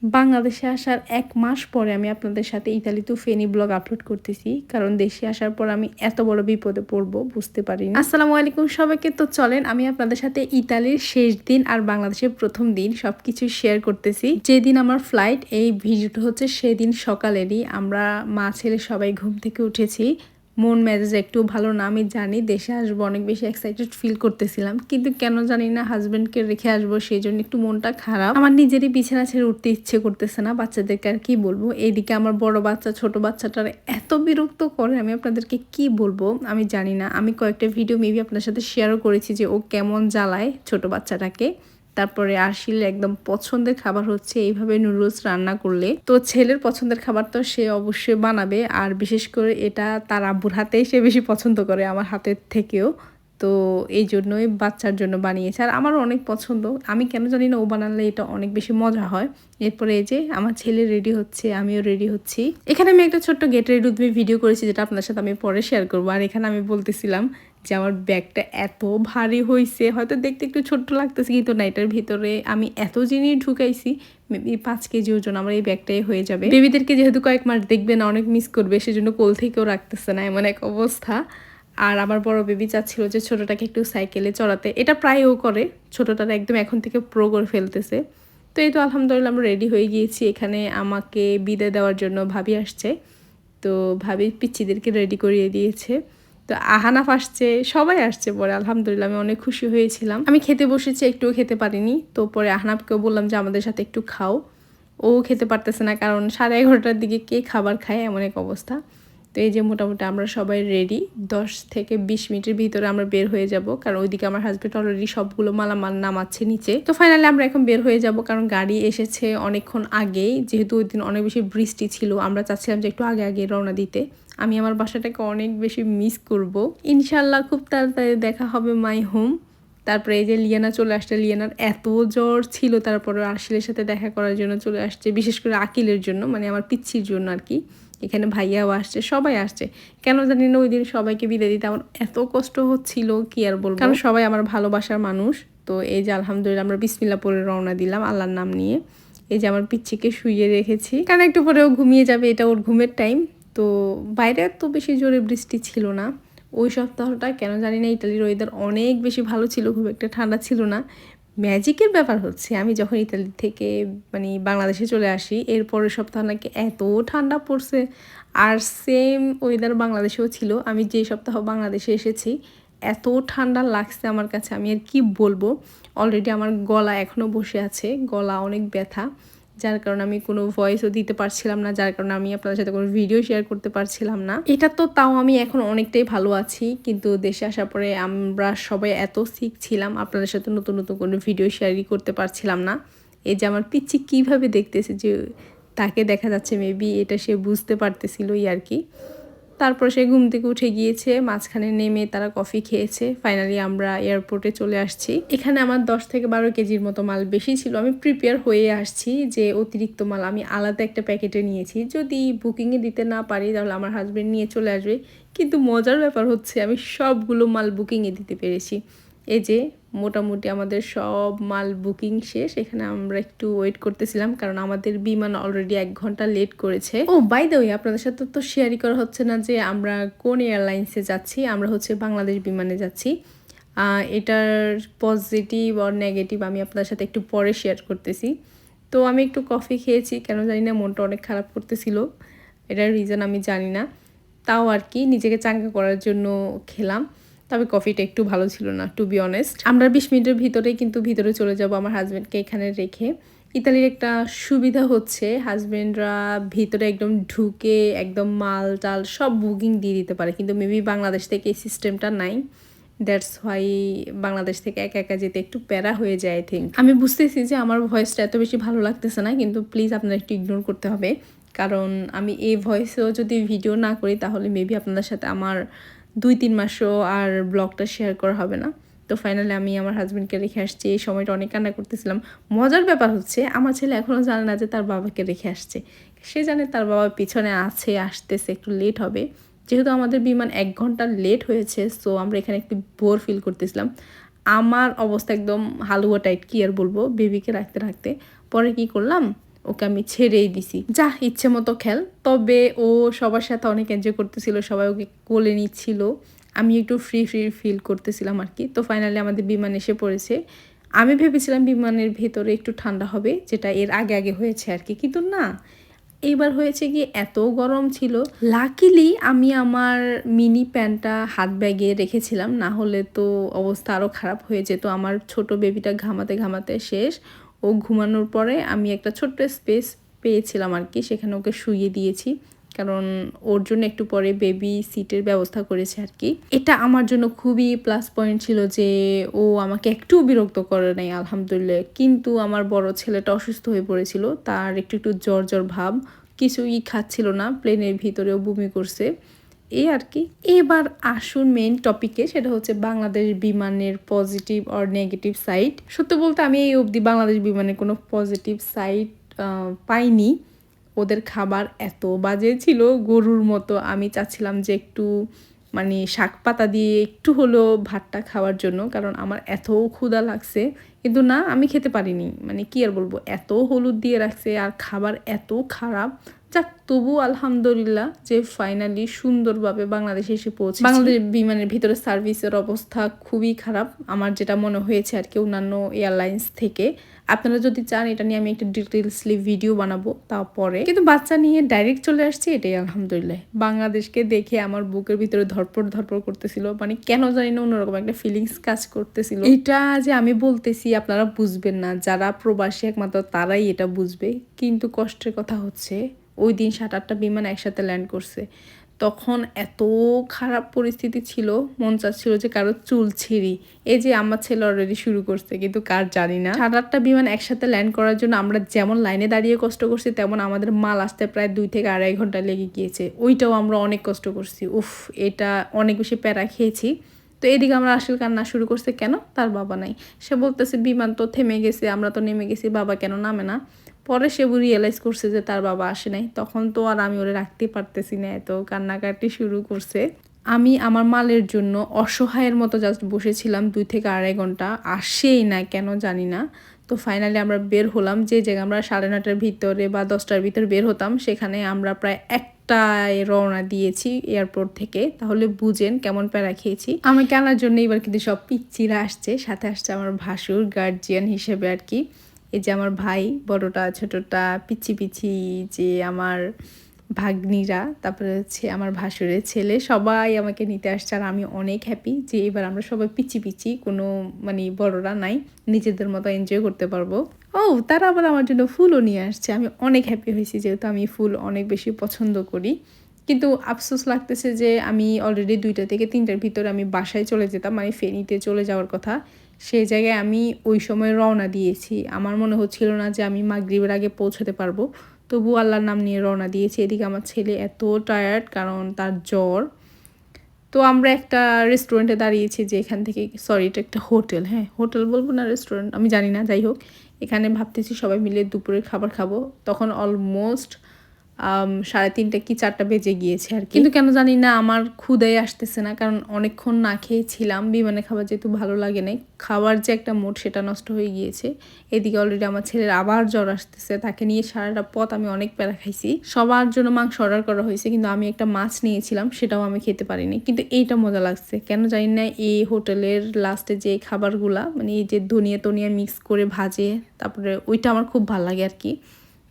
বাংলাদেশে আসার ১ মাস পরে আমি আপনাদের সাথে Italy to Feni blog upload করতেছি। কারণ দেশে আসার পর আমি এত বড় বিপদে পড়বো বুঝতে পারিনি। আসসালামু আলাইকুম সবাইকে। তো চলেন আমি আপনাদের সাথে ইতালির শেষ দিন আর বাংলাদেশের প্রথম দিন সবকিছু শেয়ার করতেছি। যেদিন আমার ফ্লাইট, এই ভিডিওটা হচ্ছে সেদিন সকালেরই। আমরা মা ছেলে সবাই ঘুম থেকে উঠেছি। মন মেজাজ একটু ভালো না, আমি জানি। দেশে আসবো অনেক বেশি এক্সাইটেড ফিল করতেছিলাম, কিন্তু কেন জানি না হাজব্যান্ডকে রেখে আসবো সেই জন্য একটু মনটা খারাপ। আমার নিজেরই বিছানা ছেড়ে উঠতে ইচ্ছে করতেছে না, বাচ্চাদেরকে আর কি বলবো। এইদিকে আমার বড় বাচ্চা ছোট বাচ্চাটার এত বিরক্ত করে, আমি আপনাদেরকে কি বলবো আমি জানি না। আমি কয়েকটা ভিডিও মেবি আপনার সাথে শেয়ারও করেছি যে ও কেমন জ্বালায় ছোট বাচ্চাটাকে। তারপরে আরশিল একদম পছন্দের খাবার হচ্ছে এইভাবে নুডলস রান্না করলে। তো ছেলের পছন্দের খাবার তো সে অবশ্যই বানাবে, আর বিশেষ করে এটা তার আব্বুর হাতেই সে বেশি পছন্দ করে আমার হাতের থেকেও। তো এই জন্যই বাচ্চার জন্য বানিয়েছে, আর আমারও অনেক পছন্দ। আমি কেন জানি না ও বানালে এটা অনেক বেশি মজা হয়। এরপরে এই যে আমার ছেলে রেডি হচ্ছে, আমিও রেডি হচ্ছি। এখানে আমি একটা ছোট্ট get ready with me video করেছি, যেটা আপনার সাথে আমি পরে শেয়ার করবো। আর এখানে আমি বলতেছিলাম যে আমার ব্যাগটা এত ভারী হয়েছে, হয়তো দেখতে একটু ছোট্ট লাগতেছে, কিন্তু না, এটার ভিতরে আমি এত জিনিস ঢুকাইছি। মেবি 5 কেজি ওজন আমার এই ব্যাগটাই হয়ে যাবে। বেবিদেরকে যেহেতু কয়েক মাস দেখবে না, অনেক মিস করবে, সেজন্য কোল থেকেও রাখতেছে না, এমন এক অবস্থা। আর আমার বড় বেবি চাচ্ছিল যে ছোটটাকে একটু সাইকেলে চড়াতে, এটা প্রায় ও করে। ছোটটার একদম এখন থেকে প্রো করে ফেলতেছে। তো এই তো আলহামদুলিল্লাহ আমরা রেডি হয়ে গিয়েছি। এখানে আমাকে বিদায় দেওয়ার জন্য ভাবি আসছে, তো ভাবি পিচ্চিদেরকে রেডি করিয়ে দিয়েছে। তো আহানাফ আসছে, সবাই আসছে পরে। আলহামদুলিল্লাহ আমি অনেক খুশি হয়েছিলাম। আমি খেতে বসেছি, একটুও খেতে পারিনি। তো পরে আহনাফকেও বললাম যে আমাদের সাথে একটু খাও। ও খেতে পারতেছে না, কারণ 11:30টার দিকে কে খাবার খায়, এমন এক অবস্থা। তো এই যে মোটামুটি আমরা সবাই রেডি। 10 থেকে 20 মিনিটের ভিতরে আমরা বের হয়ে যাব, কারণ ওইদিকে আমার হাজব্যান্ড অলরেডি সবগুলো মালামাল নামাচ্ছে নিচে। তো ফাইনালি আমরা এখন বের হয়ে যাব, কারণ গাড়ি এসেছে অনেকক্ষণ আগেই। যেহেতু ওই দিন অনেক বেশি বৃষ্টি ছিল, আমরা চাচ্ছিলাম যে একটু আগে আগে রওনা দিতে। আমি আমার বাসাটাকে অনেক বেশি মিস করব। ইনশাল্লাহ খুব তাড়াতাড়ি দেখা হবে মাই হোম। তারপরে এই যে লিয়ানা চলে আসছে। লিয়ানার এত জ্বর ছিল, তারপরে আরশিলের সাথে দেখা করার জন্য চলে আসছে, বিশেষ করে আকিলের জন্য, মানে আমার পিচ্ছির জন্য আর কি। এখানে ভাইয়াও আসছে, সবাই আসছে। কেন জানি না ওই দিন সবাইকে বিদায় দিতে আমার এত কষ্ট হচ্ছিল, কি আর বলবো, কারণ সবাই আমার ভালোবাসার মানুষ। তো এই যে আলহামদুলিল্লাহ আমরা বিসমিল্লাহ পরে রওনা দিলাম আল্লাহর নাম নিয়ে। এই যে আমার পিচ্ছিকে শুইয়ে রেখেছি, কারণ একটু পরেও ঘুমিয়ে যাবে, এটা ওর ঘুমের টাইম। তো বাইরে এত বেশি জোরে বৃষ্টি ছিল না ওই সপ্তাহটা। কেন জানি না ইতালির ওয়েদার অনেক বেশি ভালো ছিল, খুব একটা ঠান্ডা ছিল না। ম্যাজিকের ব্যাপার হচ্ছে, আমি যখন ইতালি থেকে মানে বাংলাদেশে চলে আসি, এর পরের সপ্তাহ নাকি এত ঠান্ডা পড়ছে। আর সেম ওয়েদার বাংলাদেশেও ছিল। আমি যে সপ্তাহ বাংলাদেশে এসেছি এত ঠান্ডা লাগছে আমার কাছে, আমি আর কি বলবো। অলরেডি আমার গলা এখনও বসে আছে, গলা অনেক ব্যথা, যার কারণে আমি কোনো ভয়েসও দিতে পারছিলাম না, যার কারণে আমি আপনাদের সাথে কোনো ভিডিও শেয়ার করতে পারছিলাম না। এটা তো তাও আমি এখন অনেকটাই ভালো আছি, কিন্তু দেশে আসার পরে আমরা সবাই এত সিক ছিলাম, আপনাদের সাথে নতুন নতুন কোনো ভিডিও শেয়ারই করতে পারছিলাম না। এই যে আমার পিচ্ছি কীভাবে দেখতেছে, যে তাকে দেখা যাচ্ছে মেবি এটা সে বুঝতে পারতেছিলই আর কি। তারপর সে ঘুম থেকে উঠে গিয়েছে, মাঝখানে নেমে তারা কফি খেয়েছে। ফাইনালি আমরা এয়ারপোর্টে চলে আসছি। এখানে আমার 10 থেকে 12 কেজির মতো মাল বেশি ছিল। আমি প্রিপেয়ার হয়ে আসছি যে অতিরিক্ত মাল আমি আলাদা একটা প্যাকেটে নিয়েছি, যদি বুকিংয়ে দিতে না পারি তাহলে আমার হাজব্যান্ড নিয়ে চলে আসবে। কিন্তু মজার ব্যাপার হচ্ছে আমি সবগুলো মাল বুকিংয়ে দিতে পেরেছি। এই যে মোটামুটি আমাদের সব মাল বুকিং শেষ। এখানে আমরা একটু ওয়েট করতেছিলাম, কারণ আমাদের বিমান অলরেডি 1 ঘন্টা লেট করেছে। ও বাই দ্য ওয়ে, আপনাদের সাথে তো শেয়ারই করা হচ্ছে না যে আমরা কোন এয়ারলাইন্সে যাচ্ছি। আমরা হচ্ছে বাংলাদেশ বিমানে যাচ্ছি। এটার পজিটিভ আর নেগেটিভ আমি আপনাদের সাথে একটু পরে শেয়ার করতেছি। তো আমি একটু কফি খেয়েছি, কেন জানি না মনটা অনেক খারাপ করতেছিল, এটার রিজন আমি জানি না। তাও আর কি নিজেকে চাঙ্গা করার জন্য খেলাম। তবে কফিটা একটু ভালো ছিল না, টু বি অনেস্ট। আমরা 20 মিনিটের ভিতরেই কিন্তু ভিতরে চলে যাব আমার হাজব্যান্ডকে এখানে রেখে। ইতালির একটা সুবিধা হচ্ছে হাজব্যান্ডরা ভিতরে একদম ঢুকে একদম মাল টাল সব বুকিং দিয়ে দিতে পারে, কিন্তু মেবি বাংলাদেশ থেকে এই সিস্টেমটা নাই। দ্যাটস হোয়াই বাংলাদেশ থেকে একা একা যেতে একটু প্যারা হয়ে যায় আই থিঙ্ক। আমি বুঝতেছি যে আমার ভয়েসটা এত বেশি ভালো লাগতেছে না, কিন্তু প্লিজ আপনারা একটু ইগনোর করতে হবে, কারণ আমি এই ভয়েসেও যদি ভিডিও না করি তাহলে মেবি আপনাদের সাথে আমার 2-3 মাসও আর ব্লগটা শেয়ার করা হবে না। তো ফাইনালি আমি আমার হাজব্যান্ডকে রেখে আসছি। এই সময়টা অনেক কান্না করতেছিলাম। মজার ব্যাপার হচ্ছে আমার ছেলে এখনও জানে না যে তার বাবাকে রেখে আসছে। সে জানে তার বাবা পিছনে আছে, আসতেছে, একটু লেট হবে। যেহেতু আমাদের বিমান 1 ঘন্টা লেট হয়েছে, সো আমরা এখানে একটু বোর ফিল করতেছিলাম। আমার অবস্থা একদম হালুয়া টাইট, কি আর বলবো, বেবিকে রাখতে রাখতে। পরে কি করলাম, ওকে আমি ছেড়েই দিছি, যা ইচ্ছে মতো খেল। তবে ও সবার সাথে অনেক এনজয় করতেছিল, সবাই ওকে কোলে নিচ্ছিল, আমি একটু ফ্রি ফ্রি ফিল করতেছিলাম আর কি। তো ফাইনালি আমাদের বিমান এসে পড়েছে। আমি ভেবেছিলাম বিমানের ভেতরে একটু ঠান্ডা হবে, যেটা এর আগে আগে হয়েছে আর কি, কিন্তু না, এইবার হয়েছে কি এত গরম ছিল। লাকিলি আমি আমার মিনি প্যান্টটা হাত ব্যাগে রেখেছিলাম, না হলে তো অবস্থা আরও খারাপ হয়ে যেত। আমার ছোট বেবিটা ঘামাতে ঘামাতে শেষ। ও ঘুমানোর পরে আমি একটা ছোট্ট স্পেস পেয়েছিলাম আর কি, সেখানে ওকে শুইয়ে দিয়েছি, কারণ ওর জন্য একটু পরে বেবি সিটের ব্যবস্থা করেছে আর কি। এটা আমার জন্য খুবই প্লাস পয়েন্ট ছিল যে ও আমাকে একটু বিরক্ত করে নাই আলহামদুলিল্লাহ। কিন্তু আমার বড় ছেলেটা অসুস্থ হয়ে পড়েছিল, তার একটু একটু জ্বর জ্বর ভাব, কিছুই খাচ্ছিল না, প্লেনের ভিতরেও বমি করছে, এই আর কি। এবার আসুন মেইন টপিকে, সেটা হচ্ছে বাংলাদেশ বিমানের পজিটিভ আর নেগেটিভ সাইড। সত্য বলতে আমি এই অবধি বাংলাদেশ বিমানের কোনো পজিটিভ সাইড পাইনি। ওদের খাবার এত বাজে ছিল, গরুর মতো। আমি চাচ্ছিলাম যে একটু মানে শাক পাতা দিয়ে একটু হলো ভাতটা খাওয়ার জন্য, কারণ আমার এত ক্ষুধা লাগছে, কিন্তু না, আমি খেতে পারিনি। মানে কি আর বলবো, এত হলুদ দিয়ে রাখছে আর খাবার এত খারাপ। যাক, তবু আলহামদুলিল্লাহ যে ফাইনালি সুন্দরভাবে বাংলাদেশে এসে পৌঁছে। বাংলাদেশ বিমানের ভিতরে সার্ভিসের অবস্থা খুবই খারাপ আমার যেটা মনে হয়েছে আর কি, অন্যান্য এয়ারলাইন্স থেকে। আপনারা যদি চান এটা নিয়ে আমি একটা ডিটেলসলি ভিডিও বানাবো তারপরে, কিন্তু বাচ্চা নিয়ে ডাইরেক্ট চলে আসছি, এটাই আলহামদুলিল্লাহ। বাংলাদেশকে দেখে আমার বুকের ভিতরে ধরপড় ধরপড় করতেছিল, মানে কেন জানি না অন্যরকম একটা ফিলিংস কাজ করতেছিল। এটা যে আমি বলতেছি আপনারা বুঝবেন না, যারা প্রবাসী একমাত্র তারাই এটা বুঝবে। কিন্তু কষ্টের কথা হচ্ছে ওই দিন 7-8টা বিমান একসাথে ল্যান্ড করছে, তখন এত খারাপ পরিস্থিতি ছিল, মন চাচ্ছিল যে কারো চুল ছিঁড়ি। এই যে আমার ছেলে অলরেডি শুরু করছে, কিন্তু কার জানি না। 7-8টা বিমান একসাথে ল্যান্ড করার জন্য আমরা যেমন লাইনে দাঁড়িয়ে কষ্ট করছি, তেমন আমাদের মাল আসতে প্রায় 2 থেকে 2.5 ঘন্টা লেগে গিয়েছে। ওইটাও আমরা অনেক কষ্ট করছি, উফ, এটা অনেক বেশি প্যারা খেয়েছি। তো এদিকে আমরা আসল কান্না শুরু করছে, কেন? তার বাবা নাই। সে বলতেছে বিমান তো থেমে গেছে, আমরা তো নেমে গেছি, বাবা কেন নামে না? পরে সে রিয়েলাইজ করছে যে তার বাবা আসে নাই। তখন তো আর আমি ওরে রাখতে পারতেছি না, এত কান্নাকাটি শুরু করছে। আমি আমার মালের জন্য অসহায়ের মতো জাস্ট বসেছিলাম 2 থেকে 2.5 ঘন্টা, আসেই না কেন জানি না। তো ফাইনালি আমরা বের হলাম, যে জায়গায় আমরা 9:30টার ভিতরে বা 10টার ভিতরে বের হতাম, সেখানে আমরা প্রায় 1টায় রওনা দিয়েছি এয়ারপোর্ট থেকে। তাহলে বুঝেন কেমন প্যারা খেয়েছি। আমাকে আনার জন্য এবার কিন্তু সব পিচ্চিরা আসছে, সাথে আসছে আমার ভাসুর গার্জিয়ান হিসেবে আর কি। এই যে আমার ভাই, বড়টা ছোটটা, পিচ্ছি পিচ্ছি যে আমার ভাগ্নিরা, তারপরে হচ্ছে আমার ভাসুরের ছেলে, সবাই আমাকে নিতে আসছে। আর আমি অনেক হ্যাপি যে এবার আমরা সবাই পিচ্ছি পিচ্ছি, কোনো মানে বড়রা নাই, নিজেদের মতো এনজয় করতে পারবো। ও, তারা আবার আমার জন্য ফুলও নিয়ে আসছে, আমি অনেক হ্যাপি হয়েছি, যেহেতু আমি ফুল অনেক বেশি পছন্দ করি। কিন্তু আফসোস লাগতেছে যে আমি অলরেডি 2টা থেকে 3টার ভিতরে আমি বাসায় চলে যেতাম, মানে ফেনীতে চলে যাওয়ার কথা। সেই জায়গায় আমি ওই সময় রওনা দিয়েছি, আমার মনে হচ্ছিল না যে আমি মাগরিবের আগে পৌঁছাতে পারবো, তবু আল্লাহর নাম নিয়ে রওনা দিয়েছি। এদিকে আমার ছেলে এত টায়ার্ড, কারণ তার জ্বর। তো আমরা একটা রেস্টুরেন্টে দাঁড়িয়েছি, যে এখান থেকে, সরি এটা একটা হোটেল, হ্যাঁ হোটেল বলবো না রেস্টুরেন্ট আমি জানি না, যাই হোক, এখানে ভাবতেছি সবাই মিলে দুপুরের খাবার খাবো। তখন অলমোস্ট 3:30 কি 4টা বেজে গিয়েছে আর কি। কিন্তু কেন জানি না আমার ক্ষুদাই আসতেছে না, কারণ অনেকক্ষণ না খেয়েছিলাম, বিমানে খাবার যেহেতু ভালো লাগে নাই, খাবার যে একটা মুড সেটা নষ্ট হয়ে গিয়েছে। এদিকে অলরেডি আমার ছেলের আবার জ্বর আসতেছে, তাকে নিয়ে সারাটা পথ আমি অনেক প্যারা খাইছি। সবার জন্য মাংস অর্ডার করা হয়েছে, কিন্তু আমি একটা মাছ নিয়েছিলাম, সেটাও আমি খেতে পারিনি। কিন্তু এইটা মজা লাগছে, কেন জানি না এই হোটেলের লাস্টে যে খাবারগুলা, মানে এই যে ধনিয়া টনিয়া মিক্স করে ভাজে, তারপরে ওইটা আমার খুব ভালো লাগে আর কি।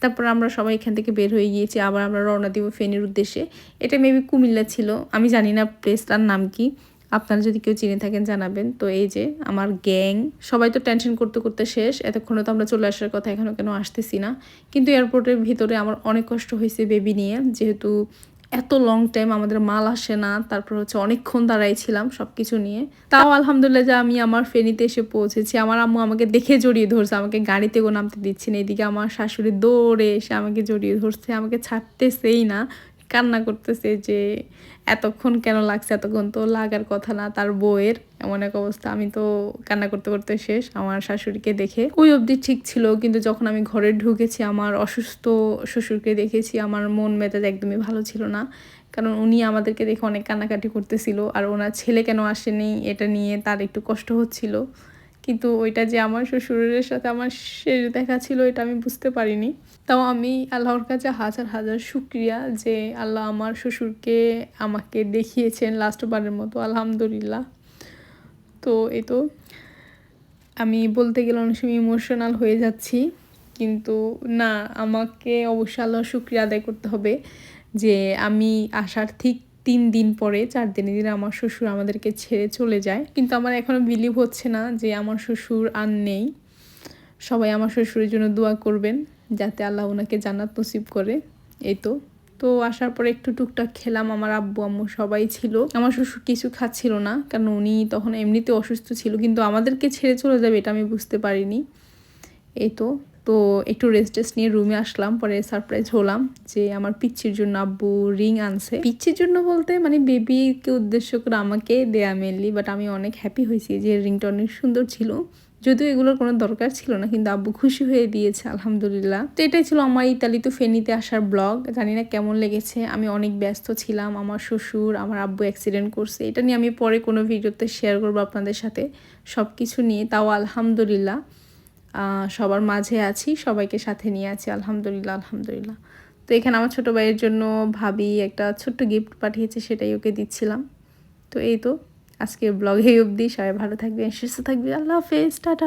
তারপর আমরা সবাই এখান থেকে বের হয়ে গিয়েছি, আবার আমরা রওনা দিব ফেনীর উদ্দেশ্যে। এটা মেবি কুমিল্লা ছিল, আমি জানি না প্লেসটার নাম কি, আপনারা যদি কেউ চিনে থাকেন জানাবেন। তো এই যে আমার গ্যাং, সবাই তো টেনশন করতে করতে শেষ, এতক্ষণে তো আমরা চলে আসার কথা, এখনও কেন আসতেছি না। কিন্তু এয়ারপোর্টের ভিতরে আমার অনেক কষ্ট হয়েছে বেবি নিয়ে, যেহেতু এত লং টাইম আমাদের মাল আসে না, তারপর হচ্ছে অনেকক্ষণ দাঁড়াইছিলাম সব কিছু নিয়ে। তাও আলহামদুলিল্লাহ যে আমি আমার ফেনীতে এসে পৌঁছেছি। আমার আম্মু আমাকে দেখে জড়িয়ে ধরছে, আমাকে গাড়িতেও নামতে দিচ্ছে না। এদিকে আমার শাশুড়ি দৌড়ে এসে আমাকে জড়িয়ে ধরছে, আমাকে ছাড়তেছেই না, কান্না করতেছে যে এতক্ষণ কেন লাগছে, এতক্ষণ তো লাগার কথা না তার বউয়ের, এমন এক অবস্থা। আমি তো কান্না করতে করতে শেষ আমার শাশুড়িকে দেখে। ওই অবধি ঠিক ছিল, কিন্তু যখন আমি ঘরে ঢুকেছি আমার অসুস্থ শ্বশুরকে দেখেছি, আমার মন মেজাজ একদমই ভালো ছিল না, কারণ উনি আমাদেরকে দেখে অনেক কান্নাকাটি করতেছিল। আর ওনার ছেলে কেন আসেনি এটা নিয়ে তার একটু কষ্ট হচ্ছিল। কিন্তু ওইটা যে আমার শ্বশুরের সাথে আমার শেষ দেখা ছিল এটা আমি বুঝতে পারিনি। তাও আমি আল্লাহর কাছে হাজার হাজার শুকরিয়া যে আল্লাহ আমার শ্বশুরকে আমাকে দেখিয়েছেন লাস্টবারের মতো, আলহামদুলিল্লাহ। তো এই তো আমি বলতে গেলে অনেক সময় ইমোশনাল হয়ে যাচ্ছি, কিন্তু না, আমাকে অবশ্যই আল্লাহর শুকরিয়া আদায় করতে হবে যে আমি আসার ঠিক 3 দিন পরে 4 দিনের দিন আমার শ্বশুর আমাদেরকে ছেড়ে চলে যায়। কিন্তু আমার এখনও বিলিভ হচ্ছে না যে আমার শ্বশুর আর নেই। সবাই আমার শ্বশুরের জন্য দোয়া করবেন যাতে আল্লাহ ওনাকে জান্নাত নসিব করে। এই তো তো আসার পরে একটু টুকটাক খেলাম, আমার আব্বু আম্মু সবাই ছিল। আমার শ্বশুর কিছু খাচ্ছিল না, কারণ উনি তখন এমনিতে অসুস্থ ছিল, কিন্তু আমাদেরকে ছেড়ে চলে যাবে এটা আমি বুঝতে পারিনি। এই তো তো একটু রেস্ট নিয়ে রুমে আসলাম, পরে সারপ্রাইজ হলাম যে আমার পিচ্চির জন্য আব্বু রিং আনছে। পিচ্চির জন্য বলতে মানে বেবিকে উদ্দেশ্য করে আমাকে দেয়া মেনলি, বাট আমি অনেক হ্যাপি হয়েছি যে রিংটা অনেক সুন্দর ছিল, যদিও এগুলোর কোনো দরকার ছিল না, কিন্তু আব্বু খুশি হয়ে দিয়েছে, আলহামদুলিল্লাহ। তো এটাই ছিল আমার ইতালিতে ফেনীতে আসার ব্লগ। জানি না কেমন লেগেছে, আমি অনেক ব্যস্ত ছিলাম। আমার শ্বশুর আমার আব্বু অ্যাক্সিডেন্ট করছে, এটা নিয়ে আমি পরে কোনো ভিডিওতে শেয়ার করবো আপনাদের সাথে সব কিছু নিয়ে। তাও আলহামদুলিল্লাহ সবার মাঝে আছি, সবাইকে সাথে নিয়ে আছি, আলহামদুলিল্লাহ আলহামদুলিল্লাহ। তো এখানে আমার ছোটো ভাইয়ের জন্য ভাবি একটা ছোট্ট গিফট পাঠিয়েছে, সেটাই ওকে দিচ্ছিলাম। তো এই তো আজকের ব্লগ এই অবধি। সবাই ভালো থাকবেন, সুস্থ থাকবে, আল্লাহ হাফেজ, টাটা।